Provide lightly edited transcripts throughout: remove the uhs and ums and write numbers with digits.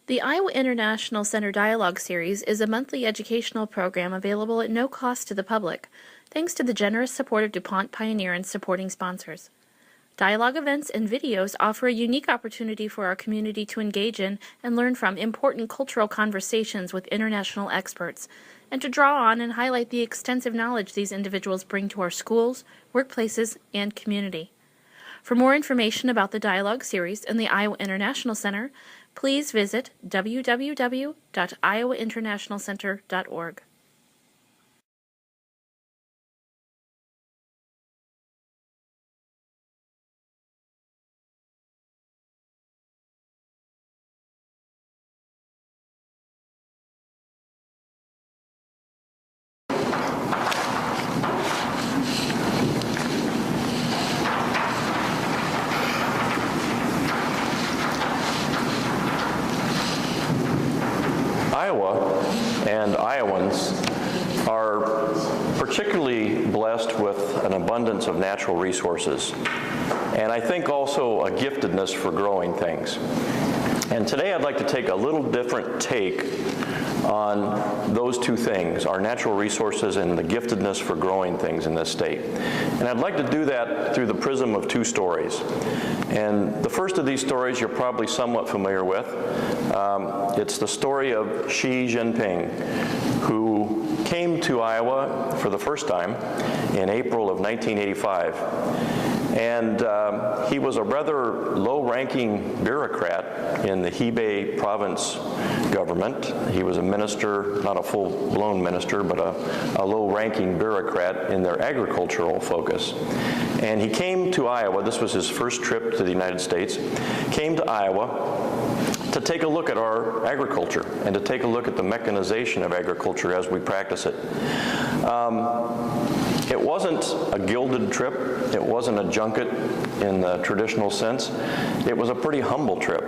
The Iowa International Center Dialogue Series is a monthly educational program available at no cost to the public, thanks to the generous support of DuPont Pioneer and supporting sponsors. Dialogue events and videos offer a unique opportunity for our community to engage in and learn from important cultural conversations with international experts, and to draw on and highlight the extensive knowledge these individuals bring to our schools, workplaces, and community. For more information about the Dialogue Series and the Iowa International Center, please visit www.iowainternationalcenter.org. Iowa and Iowans are particularly blessed with an abundance of natural resources, and I think also a giftedness for growing things. And today I'd like to take a little different take on those two things, our natural resources and the giftedness for growing things in this state. And I'd like to do that through the prism of two stories. And the first of these stories you're probably somewhat familiar with. It's the story of Xi Jinping, who came to Iowa for the first time in April of 1985. And he was a rather low-ranking bureaucrat in the Hebei province government. He was a minister, not a full-blown minister, but a low-ranking bureaucrat in their agricultural focus. And he came to Iowa. This was his first trip to the United States. Came to Iowa to take a look at our agriculture and to take a look at the mechanization of agriculture as we practice it. It wasn't a gilded trip. It wasn't a junket in the traditional sense. It was a pretty humble trip.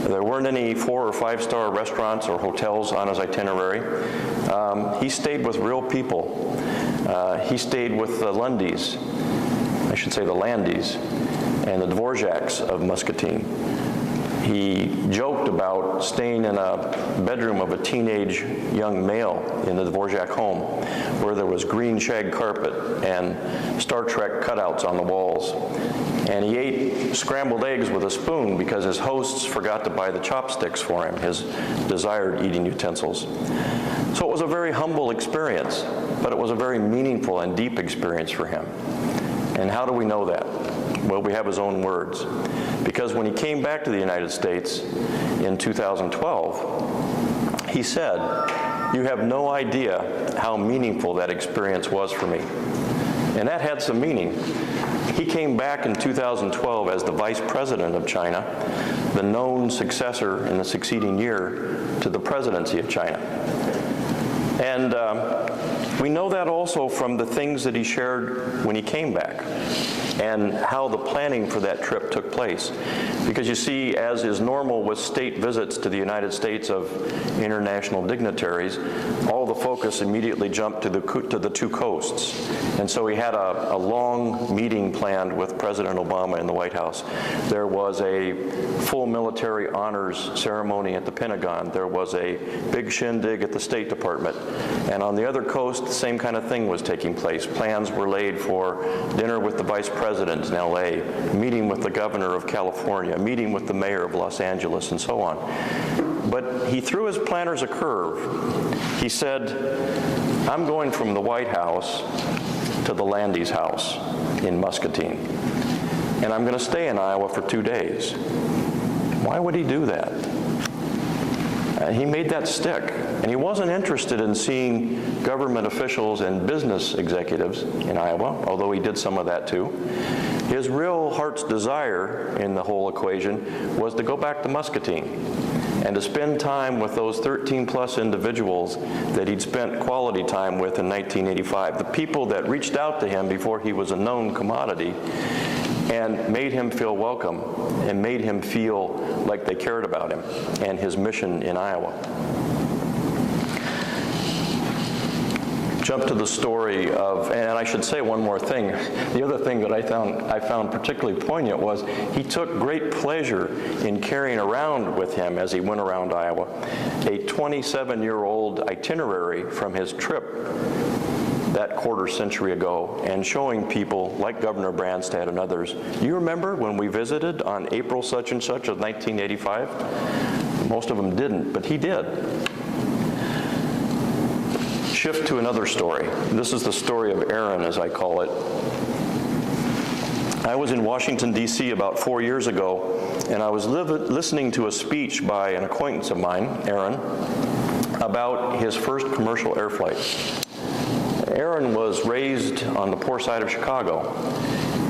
There weren't any 4- or 5-star restaurants or hotels on his itinerary. He stayed with real people. He stayed with the Lundys, I should say the Landys, and the Dvorak's of Muscatine. He joked about staying in a bedroom of a teenage young male in the Dvorak home where there was green shag carpet and Star Trek cutouts on the walls. And he ate scrambled eggs with a spoon because his hosts forgot to buy the chopsticks for him, his desired eating utensils. So it was a very humble experience, but it was a very meaningful and deep experience for him. And how do we know that? Well, we have his own words. Because when he came back to the United States in 2012, he said, "You have no idea how meaningful that experience was for me." And that had some meaning. He came back in 2012 as the vice president of China, the known successor in the succeeding year to the presidency of China. And we know that also from the things that he shared when he came back and how the planning for that trip took place. Because you see, as is normal with state visits to the United States of international dignitaries, all the focus immediately jumped to the two coasts. And so he had a long meeting planned with President Obama in the White House. There was a full military honors ceremony at the Pentagon. There was a big shindig at the State Department. And on the other coast, the same kind of thing was taking place. Plans were laid for dinner with the Vice President in LA, meeting with the Governor of California, meeting with the Mayor of Los Angeles, and so on. But he threw his planners a curve. He said, "I'm going from the White House to the Landys' house in Muscatine, and I'm going to stay in Iowa for 2 days." Why would he do that? He made that stick, and he wasn't interested in seeing government officials and business executives in Iowa, although he did some of that too. His real heart's desire in the whole equation was to go back to Muscatine and to spend time with those 13-plus individuals that he'd spent quality time with in 1985, the people that reached out to him before he was a known commodity and made him feel welcome and made him feel like they cared about him and his mission in Iowa. jump to the story of, and I should say one more thing. The other thing that I found particularly poignant was he took great pleasure in carrying around with him as he went around Iowa a 27-year-old itinerary from his trip that quarter century ago, and showing people like Governor Branstad and others, you remember when we visited on April such and such of 1985? Most of them didn't, but he did. Shift to another story. This is the story of Aaron, as I call it. I was in Washington, D.C. about 4 years ago, and I was listening to a speech by an acquaintance of mine, Aaron, about his first commercial air flight. Aaron was raised on the poor side of Chicago,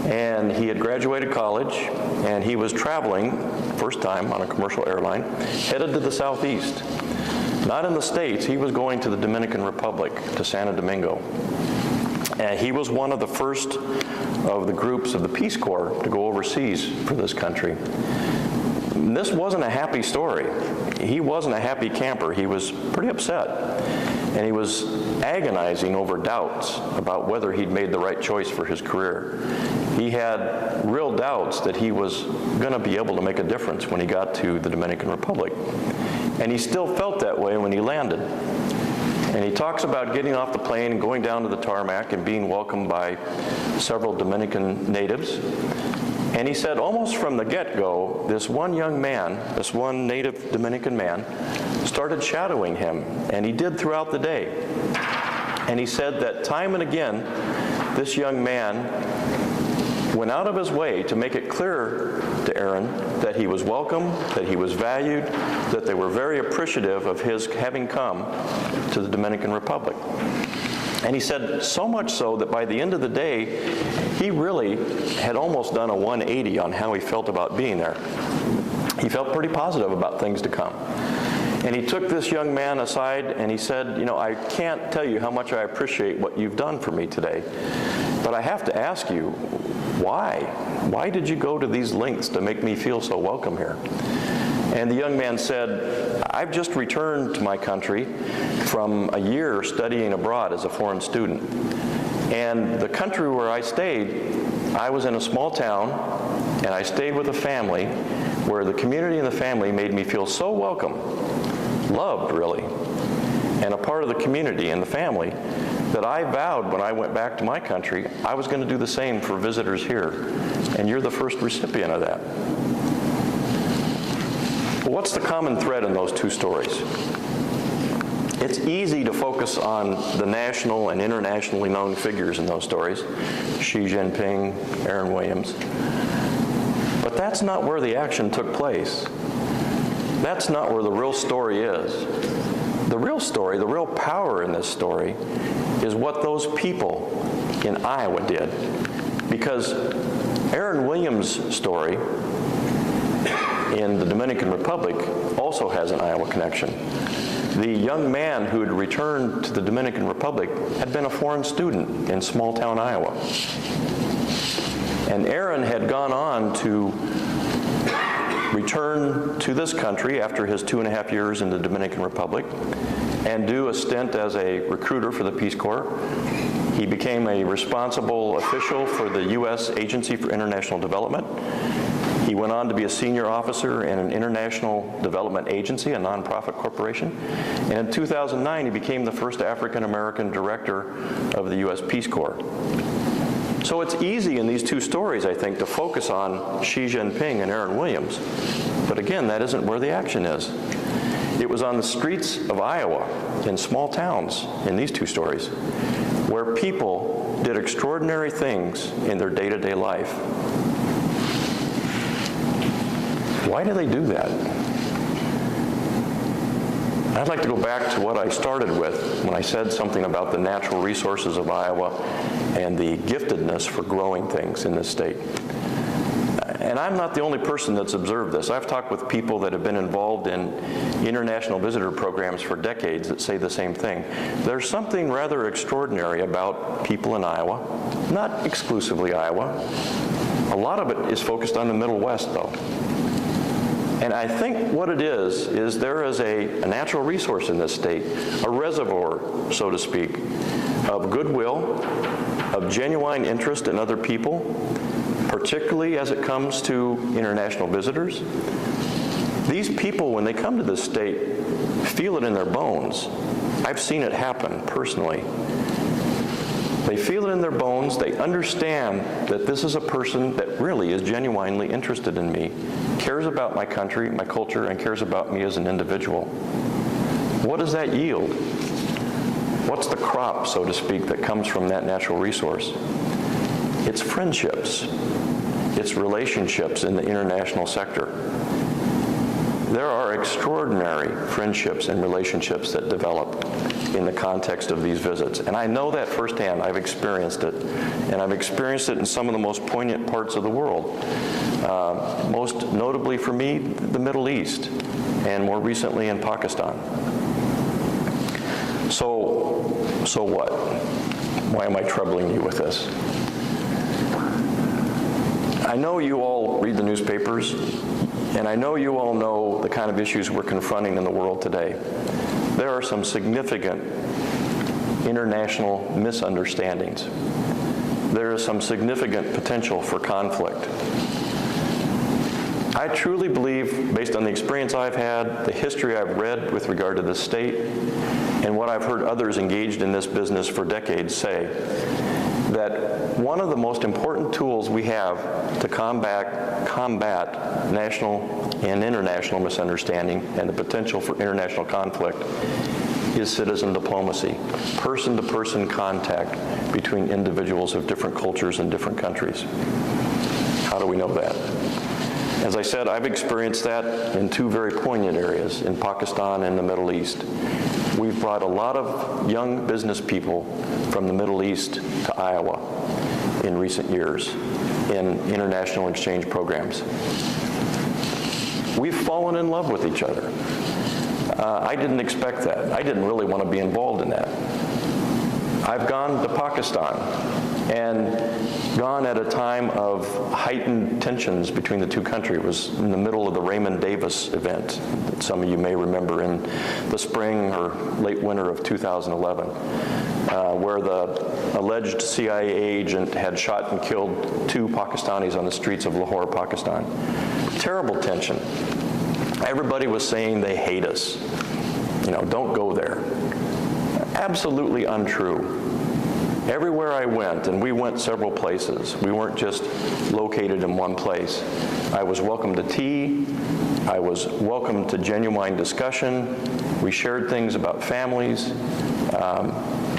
and he had graduated college, and he was traveling, first time on a commercial airline, headed to the southeast. Not in the States, he was going to the Dominican Republic, to Santo Domingo. And he was one of the first of the groups of the Peace Corps to go overseas for this country. This wasn't a happy story. He wasn't a happy camper. He was pretty upset. And he was agonizing over doubts about whether he'd made the right choice for his career. He had real doubts that he was going to be able to make a difference when he got to the Dominican Republic. And he still felt that way when he landed. And he talks about getting off the plane and going down to the tarmac and being welcomed by several Dominican natives. And he said almost from the get-go, this one young man, this one native Dominican man, started shadowing him, and he did throughout the day. And he said that time and again, this young man went out of his way to make it clear to Aaron that he was welcome, that he was valued, that they were very appreciative of his having come to the Dominican Republic. And he said so much so that by the end of the day, he really had almost done a 180 on how he felt about being there. He felt pretty positive about things to come. And he took this young man aside and he said, you know, I can't tell you how much I appreciate what you've done for me today, but I have to ask you, why? Why did you go to these lengths to make me feel so welcome here? And the young man said, I've just returned to my country from a year studying abroad as a foreign student. And the country where I stayed, I was in a small town, and I stayed with a family where the community and the family made me feel so welcome, loved really, and a part of the community and the family, that I vowed when I went back to my country, I was going to do the same for visitors here. And you're the first recipient of that. But what's the common thread in those two stories? It's easy to focus on the national and internationally known figures in those stories, Xi Jinping, Aaron Williams. But that's not where the action took place. That's not where the real story is. The real story, the real power in this story, is what those people in Iowa did. Because Aaron Williams' story in the Dominican Republic also has an Iowa connection. The young man who had returned to the Dominican Republic had been a foreign student in small-town Iowa. And Aaron had gone on to return to this country after his 2.5 years in the Dominican Republic and do a stint as a recruiter for the Peace Corps. He became a responsible official for the U.S. Agency for International Development. He went on to be a senior officer in an international development agency, a nonprofit corporation. And in 2009, he became the first African-American director of the U.S. Peace Corps. So it's easy in these two stories, I think, to focus on Xi Jinping and Aaron Williams. But again, that isn't where the action is. It was on the streets of Iowa, in small towns, in these two stories, where people did extraordinary things in their day-to-day life. Why do they do that? I'd like to go back to what I started with when I said something about the natural resources of Iowa and the giftedness for growing things in this state. And I'm not the only person that's observed this. I've talked with people that have been involved in international visitor programs for decades that say the same thing. There's something rather extraordinary about people in Iowa, not exclusively Iowa. A lot of it is focused on the Middle West, though. And I think what it is there is a natural resource in this state, a reservoir, so to speak, of goodwill, of genuine interest in other people, particularly as it comes to international visitors. These people, when they come to this state, feel it in their bones. I've seen it happen personally. They feel it in their bones. They understand that this is a person that really is genuinely interested in me, cares about my country, my culture, and cares about me as an individual. What does that yield? What's the crop, so to speak, that comes from that natural resource? It's friendships. It's relationships in the international sector. There are extraordinary friendships and relationships that develop in the context of these visits. And I know that firsthand. I've experienced it. And I've experienced it in some of the most poignant parts of the world. Most notably for me, the Middle East, and more recently in Pakistan. So what? Why am I troubling you with this? I know you all read the newspapers, and I know you all know the kind of issues we're confronting in the world today. There are some significant international misunderstandings. There is some significant potential for conflict. I truly believe, based on the experience I've had, the history I've read with regard to this state, and what I've heard others engaged in this business for decades say, that one of the most important tools we have to combat national and international misunderstanding and the potential for international conflict is citizen diplomacy, person-to-person contact between individuals of different cultures and different countries. How do we know that? As I said, I've experienced that in two very poignant areas, in Pakistan and the Middle East. We've brought a lot of young business people from the Middle East to Iowa in recent years in international exchange programs. We've fallen in love with each other. I didn't expect that. I didn't really want to be involved in that. I've gone to Pakistan and gone at a time of heightened tensions between the two countries. It was in the middle of the Raymond Davis event that some of you may remember in the spring or late winter of 2011, where the alleged CIA agent had shot and killed 2 Pakistanis on the streets of Lahore, Pakistan. Terrible tension. Everybody was saying they hate us. Don't go there. Absolutely untrue. Everywhere I went, and we went several places, we weren't just located in one place. I was welcome to tea. I was welcome to genuine discussion. We shared things about families.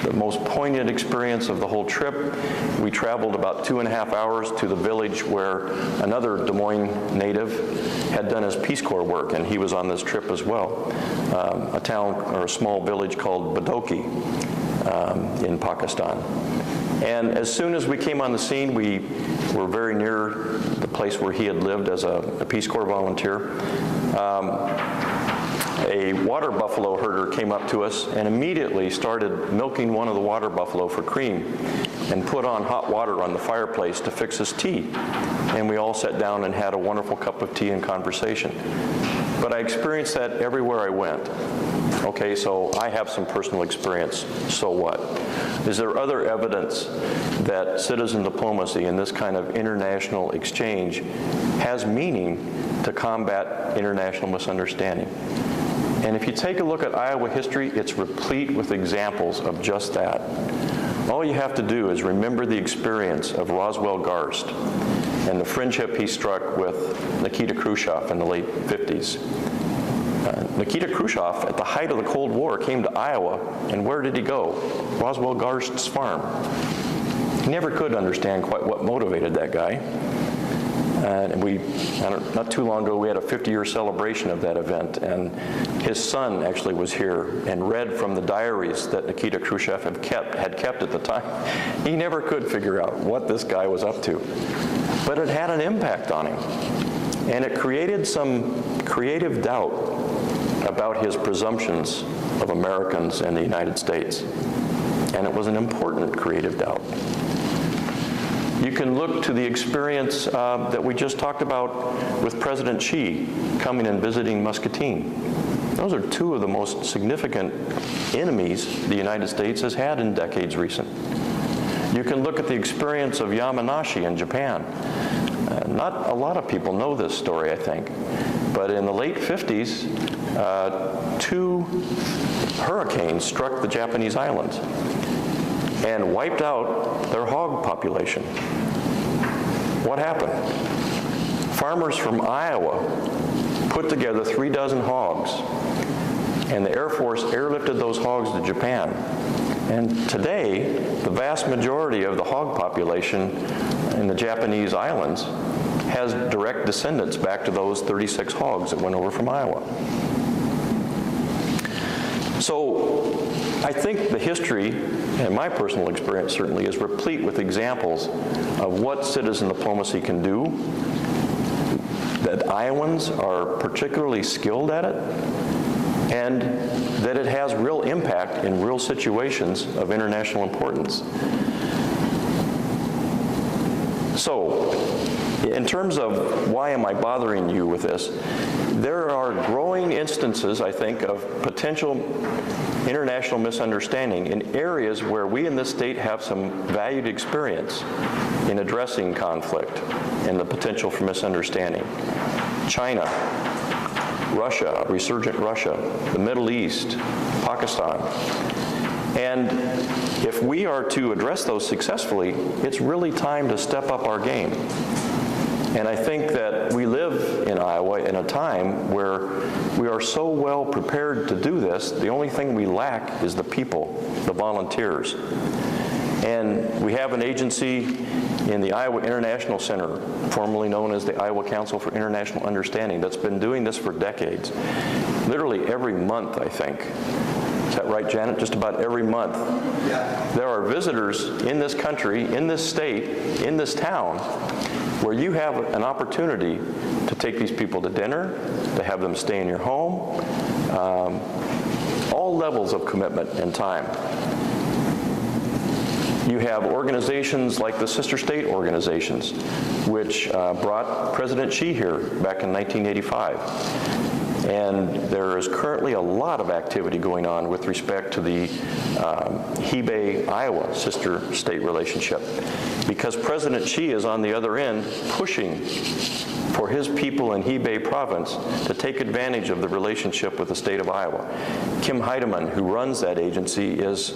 The most poignant experience of the whole trip, we traveled about 2.5 hours to the village where another Des Moines native had done his Peace Corps work, and he was on this trip as well. A town or a small village called Badoki in Pakistan. And as soon as we came on the scene, we were very near the place where he had lived as a Peace Corps volunteer. A water buffalo herder came up to us and immediately started milking one of the water buffalo for cream and put on hot water on the fireplace to fix his tea. And we all sat down and had a wonderful cup of tea and conversation. But I experienced that everywhere I went. Okay, so I have some personal experience. So what? Is there other evidence that citizen diplomacy and this kind of international exchange has meaning to combat international misunderstanding? And if you take a look at Iowa history, it's replete with examples of just that. All you have to do is remember the experience of Roswell Garst and the friendship he struck with Nikita Khrushchev in the late 50s. Nikita Khrushchev, at the height of the Cold War, came to Iowa, and where did he go? Roswell Garst's farm. He never could understand quite what motivated that guy. And not too long ago, we had a 50-year celebration of that event, and his son actually was here and read from the diaries that Nikita Khrushchev had kept at the time. He never could figure out what this guy was up to, but it had an impact on him, and it created some creative doubt about his presumptions of Americans and the United States, and it was an important creative doubt. You can look to the experience that we just talked about with President Xi coming and visiting Muscatine. Those are two of the most significant enemies the United States has had in decades recent. You can look at the experience of Yamanashi in Japan. Not a lot of people know this story, I think, but in the late 50s, two hurricanes struck the Japanese islands and wiped out their hog population. What happened? Farmers from Iowa put together 36 hogs, and the Air Force airlifted those hogs to Japan. And today, the vast majority of the hog population in the Japanese islands has direct descendants back to those 36 hogs that went over from Iowa. So I think the history, and my personal experience certainly, is replete with examples of what citizen diplomacy can do, that Iowans are particularly skilled at it, and that it has real impact in real situations of international importance. So, in terms of why am I bothering you with this, there are growing instances, I think, of potential international misunderstanding in areas where we in this state have some valued experience in addressing conflict and the potential for misunderstanding. China, Russia, resurgent Russia, the Middle East, Pakistan. And if we are to address those successfully, it's really time to step up our game. And I think that we live in Iowa in a time where we are so well prepared to do this, the only thing we lack is the people, the volunteers. And we have an agency in the Iowa International Center, formerly known as the Iowa Council for International Understanding, that's been doing this for decades. Literally every month, I think. Is that right, Janet? Just about every month. Yeah. There are visitors in this country, in this state, in this town, where you have an opportunity to take these people to dinner, to have them stay in your home, all levels of commitment and time. You have organizations like the sister state organizations, which brought President Xi here back in 1985. And there is currently a lot of activity going on with respect to the Hebei, Iowa sister state relationship, because President Xi is on the other end pushing for his people in Hebei province to take advantage of the relationship with the state of Iowa. Kim Heidemann, who runs that agency, is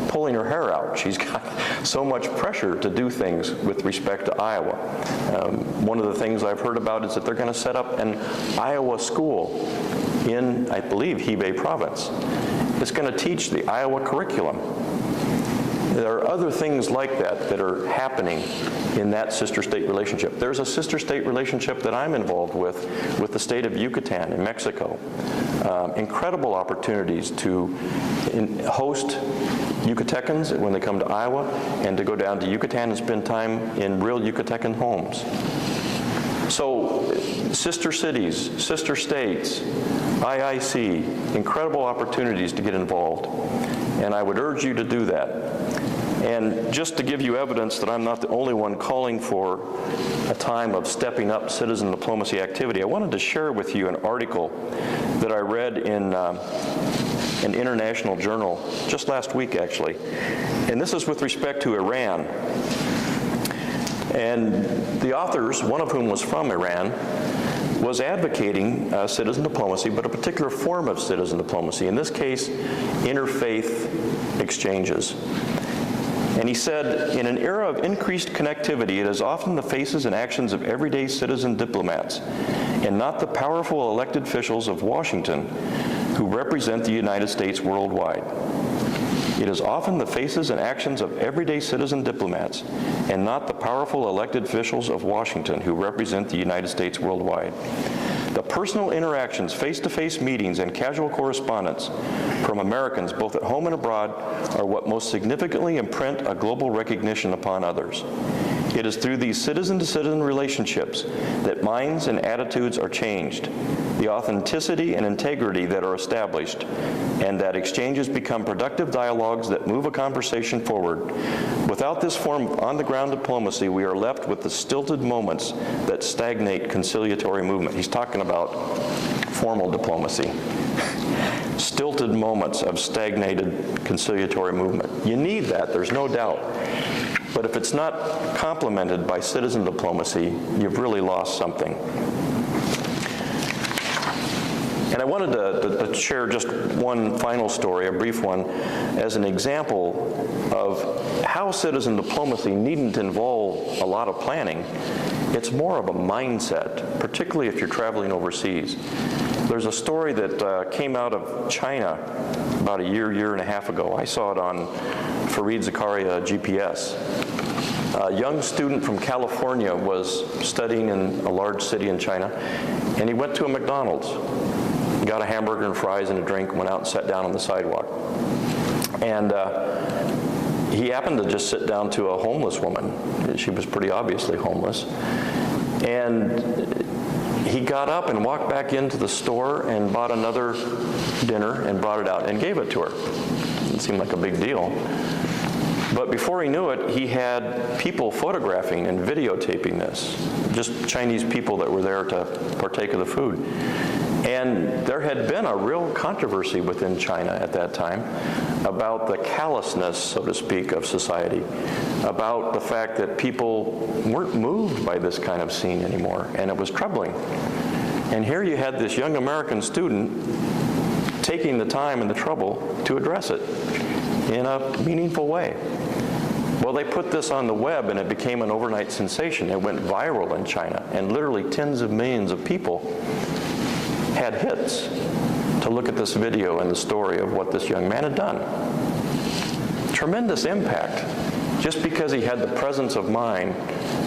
pulling her hair out. She's got so much pressure to do things with respect to Iowa. One of the things I've heard about is that they're going to set up an Iowa school in, I believe, Hebei province. It's going to teach the Iowa curriculum. There are other things like that that are happening in that sister state relationship. There's a sister state relationship that I'm involved with the state of Yucatan in Mexico. Incredible opportunities to host Yucatecans when they come to Iowa, and to go down to Yucatan and spend time in real Yucatecan homes. So, sister cities, sister states, IIC, incredible opportunities to get involved. And I would urge you to do that. And just to give you evidence that I'm not the only one calling for a time of stepping up citizen diplomacy activity, I wanted to share with you an article that I read in an international journal just last week, actually. And this is with respect to Iran. And the authors, one of whom was from Iran, was advocating citizen diplomacy, but a particular form of citizen diplomacy, in this case, interfaith exchanges. And he said, in an era of increased connectivity, it is often the faces and actions of everyday citizen diplomats, and not the powerful elected officials of Washington, who represent the United States worldwide. It is often the faces and actions of everyday citizen diplomats, and not the powerful elected officials of Washington, who represent the United States worldwide. The personal interactions, face-to-face meetings, and casual correspondence from Americans, both at home and abroad, are what most significantly imprint a global recognition upon others. It is through these citizen-to-citizen relationships that minds and attitudes are changed, the authenticity and integrity that are established, and that exchanges become productive dialogues that move a conversation forward. Without this form of on-the-ground diplomacy, we are left with the stilted moments that stagnate conciliatory movement. He's talking about formal diplomacy. Stilted moments of stagnated conciliatory movement. You need that, there's no doubt. But if it's not complemented by citizen diplomacy, you've really lost something. And I wanted to share just one final story, a brief one, as an example of how citizen diplomacy needn't involve a lot of planning. It's more of a mindset, particularly if you're traveling overseas. There's a story that came out of China about a year and a half ago. I saw it on Fareed Zakaria GPS. A young student from California was studying in a large city in China, and he went to a McDonald's, got a hamburger and fries and a drink, went out and sat down on the sidewalk. And he happened to just sit down to a homeless woman. She was pretty obviously homeless. And he got up and walked back into the store and bought another dinner and brought it out and gave it to her. It seemed like a big deal. But before he knew it, he had people photographing and videotaping this, just Chinese people that were there to partake of the food. And there had been a real controversy within China at that time about the callousness, so to speak, of society, about the fact that people weren't moved by this kind of scene anymore, and it was troubling. And here you had this young American student taking the time and the trouble to address it in a meaningful way. Well, they put this on the web, and it became an overnight sensation. It went viral in China, and literally tens of millions of people had hits to look at this video and the story of what this young man had done. Tremendous impact, just because he had the presence of mind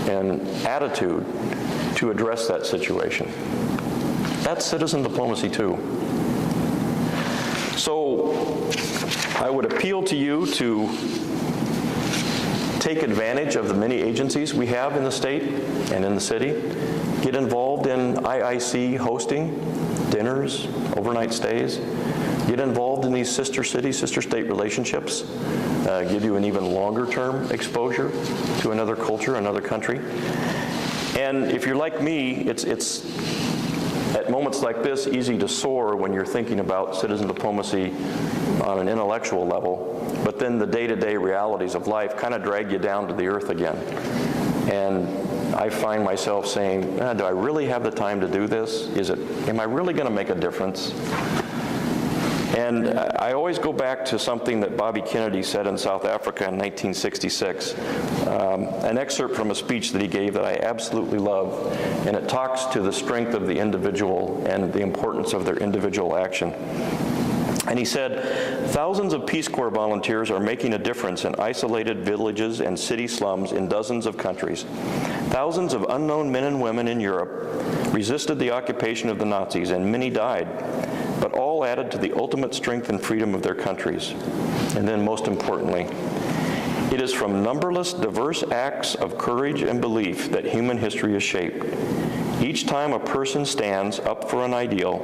and attitude to address that situation. That's citizen diplomacy too. So I would appeal to you to take advantage of the many agencies we have in the state and in the city. Get involved in IIC hosting, dinners, overnight stays. Get involved in these sister city, sister state relationships. Give you an even longer term exposure to another culture, another country. And if you're like me, it's at moments like this easy to soar when you're thinking about citizen diplomacy on an intellectual level, but then the day-to-day realities of life kind of drag you down to the earth again. And I find myself saying, do I really have the time to do this? Am I really going to make a difference? And I always go back to something that Bobby Kennedy said in South Africa in 1966, an excerpt from a speech that he gave that I absolutely love, and it talks to the strength of the individual and the importance of their individual action. And he said, thousands of Peace Corps volunteers are making a difference in isolated villages and city slums in dozens of countries. Thousands of unknown men and women in Europe resisted the occupation of the Nazis, and many died, but all added to the ultimate strength and freedom of their countries. And then most importantly, it is from numberless diverse acts of courage and belief that human history is shaped. Each time a person stands up for an ideal,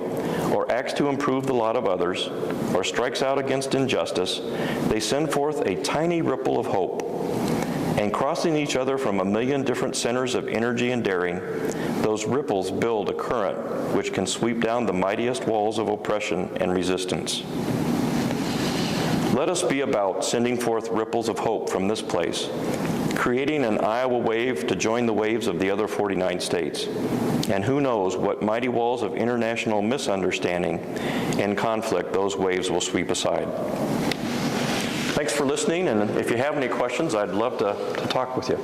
or acts to improve the lot of others, or strikes out against injustice, they send forth a tiny ripple of hope. And crossing each other from a million different centers of energy and daring, those ripples build a current which can sweep down the mightiest walls of oppression and resistance. Let us be about sending forth ripples of hope from this place, creating an Iowa wave to join the waves of the other 49 states. And who knows what mighty walls of international misunderstanding and conflict those waves will sweep aside. Thanks for listening, and if you have any questions, I'd love to talk with you.